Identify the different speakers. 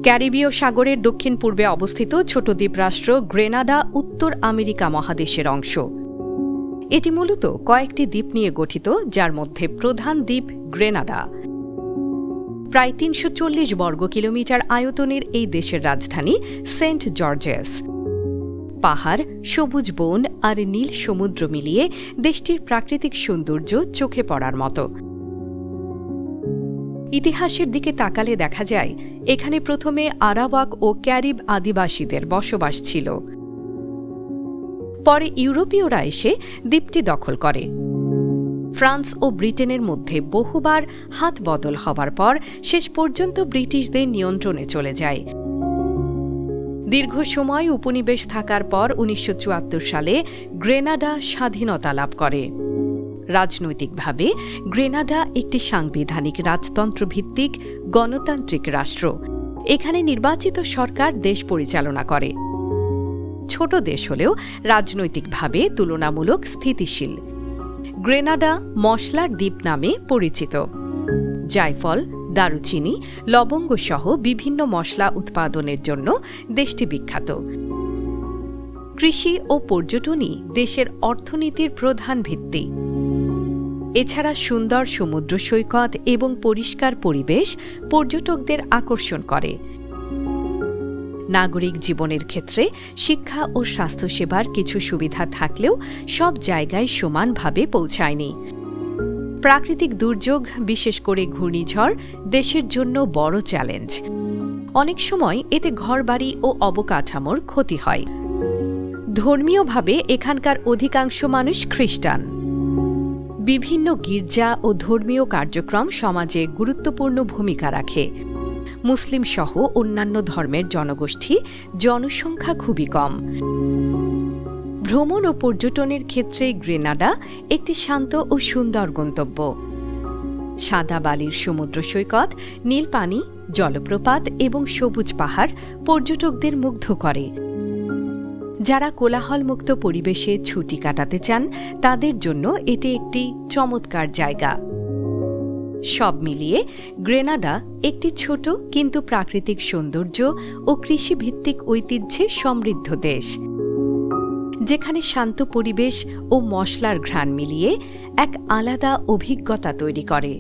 Speaker 1: ক্যারিবীয় সাগরের দক্ষিণ পূর্বে অবস্থিত ছোট দ্বীপরাষ্ট্র গ্রেনাডা উত্তর আমেরিকা মহাদেশের অংশ। এটি মূলত কয়েকটি দ্বীপ নিয়ে গঠিত, যার মধ্যে প্রধান দ্বীপ গ্রেনাডা। প্রায় ৩৪০ বর্গ কিলোমিটার আয়তনের এই দেশের রাজধানী সেন্ট জর্জেস। পাহাড়, সবুজ বন আর নীল সমুদ্র মিলিয়ে দেশটির প্রাকৃতিক সৌন্দর্য চোখে পড়ার মতো। ইতিহাসের দিকে তাকালে দেখা যায় এখানে প্রথমে আরাওয়াক ও ক্যারিব আদিবাসীদের বসবাস ছিল। পরে ইউরোপীয়রা এসে দ্বীপটি দখল করে। ফ্রান্স ও ব্রিটেনের মধ্যে বহুবার হাত বদল হবার পর শেষ পর্যন্ত ব্রিটিশদের নিয়ন্ত্রণে চলে যায়। দীর্ঘ সময় উপনিবেশ থাকার পর ১৯৭৪ সালে গ্রেনাডা স্বাধীনতা লাভ করে। রাজনৈতিকভাবে গ্রেনাডা একটি সাংবিধানিক রাজতন্ত্রভিত্তিক গণতান্ত্রিক রাষ্ট্র। এখানে নির্বাচিত সরকার দেশ পরিচালনা করে। ছোট দেশ হলেও রাজনৈতিকভাবে তুলনামূলক স্থিতিশীল। গ্রেনাডা মশলার দ্বীপ নামে পরিচিত। জায়ফল, দারুচিনি, লবঙ্গ সহ বিভিন্ন মশলা উৎপাদনের জন্য দেশটি বিখ্যাত। কৃষি ও পর্যটনই দেশের অর্থনীতির প্রধান ভিত্তি। এছাড়া সুন্দর সমুদ্র সৈকত এবং পরিষ্কার পরিবেশ পর্যটকদের আকর্ষণ করে। নাগরিক জীবনের ক্ষেত্রে শিক্ষা ও স্বাস্থ্যসেবার কিছু সুবিধা থাকলেও সব জায়গায় সমানভাবে পৌঁছায়নি। প্রাকৃতিক দুর্যোগ, বিশেষ করে ঘূর্ণিঝড়, দেশের জন্য বড় চ্যালেঞ্জ। অনেক সময় এতে ঘরবাড়ি ও অবকাঠামোর ক্ষতি হয়। ধর্মীয়ভাবে এখানকার অধিকাংশ মানুষ খ্রিস্টান। বিভিন্ন গির্জা ও ধর্মীয় কার্যক্রম সমাজে গুরুত্বপূর্ণ ভূমিকা রাখে। মুসলিম সহ অন্যান্য ধর্মের জনগোষ্ঠী জনসংখ্যা খুবই কম। ভ্রমণ ও পর্যটনের ক্ষেত্রে গ্রেনাডা একটি শান্ত ও সুন্দর গন্তব্য। সাদা বালির সমুদ্র সৈকত, নীল পানি, জলপ্রপাত এবং সবুজ পাহাড় পর্যটকদের মুগ্ধ করে। যারা কোলাহলমুক্ত পরিবেশে ছুটি কাটাতে চান তাদের জন্য এটি একটি চমৎকার জায়গা। সব মিলিয়ে গ্রেনাডা একটি ছোট কিন্তু প্রাকৃতিক সৌন্দর্য ও কৃষিভিত্তিক ঐতিহ্যে সমৃদ্ধ দেশ, যেখানে শান্ত পরিবেশ ও মশলার ঘ্রাণ মিলিয়ে এক আলাদা অভিজ্ঞতা তৈরি করে।